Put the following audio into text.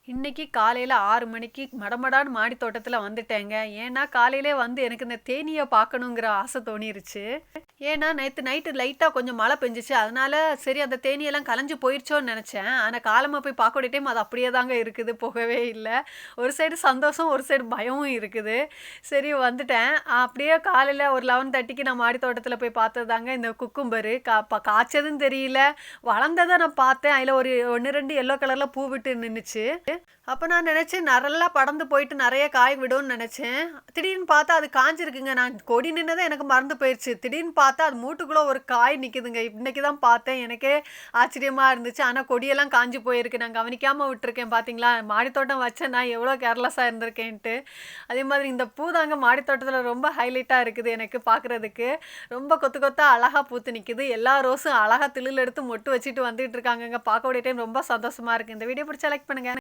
இன்னைக்கு காலையில 6 மணிக்கு மடமடான்னு மாடி தோட்டத்துல வந்துட்டேங்க. ஏன்னா, காலையிலே வந்து எனக்கு இந்த தேனீய பார்க்கணுங்கிற ஆசை தோணிருச்சு. ஏன்னா, நேத்து நைட்டு லைட்டா கொஞ்சம் மழை பெஞ்சுச்சு. அதனால சரி அந்த தேனீயெல்லாம் கலைஞ்சு போயிருச்சோன்னு நெனச்சேன். ஆனா, காலமா போய் பார்க்கக்கூடிய டைம் அது அப்படியே தாங்க இருக்குது. போகவே இல்ல. ஒரு சைடு சந்தோஷம், ஒரு சைடு பயமும் இருக்குது. சரி வந்துட்டேன். அப்படியே காலையில ஒரு 11:30க்கு நான் மாடி தோட்டத்துல போய் பார்த்தது தாங்க இந்த குக்கும்பரு. காய்ச்சதுன்னு தெரியல. வளர்ந்தத நான் பார்த்தேன். அதுல ஒரு 1, 2 எல்லோ கலர்ல பூ விட்டு நின்னுச்சு. அப்ப நான் நெனச்சேன், நல்லா படர்ந்து போயிட்டு நெறைய காய் விடும்னு நெனச்சேன். திடீர்னு பார்த்தா அது காய்ஞ்சிருக்குங்க. நான் கொடி நின்னதே எனக்கு மறந்து போயிருச்சு. திடீர்னு பார்த்தா அது மூட்டுக்குள்ள ஒரு காய் நிக்குதுங்க. இன்னைக்கு தான் பார்த்தேன். எனக்கே ஆச்சரியமா இருந்துச்சு. ஆனா கொடியெல்லாம் காய்ஞ்சு போயிருக்கு. நான் கவனிக்காம விட்டுருக்கேன் பார்த்தீங்களா? மாடித்தோட்டம் வச்சேன் நான் எவ்வளோ கேர்லெஸ்ஸா இருந்திருக்கேன்ட்டு. அதே மாதிரி இந்த பூ தாங்க மாடித்தோட்டத்துல ரொம்ப ஹைலைட்டா இருக்குது எனக்கு பார்க்குறதுக்கு. ரொம்ப கொத்து கொத்தா அழகா பூத்து நிக்குது. எல்லா ரோஸும் அழகா திளில் எடுத்து மொட்டு வச்சுட்டு வந்துட்டு இருக்காங்கங்க. பார்க்கக்கூடிய டைம் ரொம்ப சந்தோஷமா இருக்கு. இந்த வீடியோ பிடிச்சா லைக் பண்ணுங்க.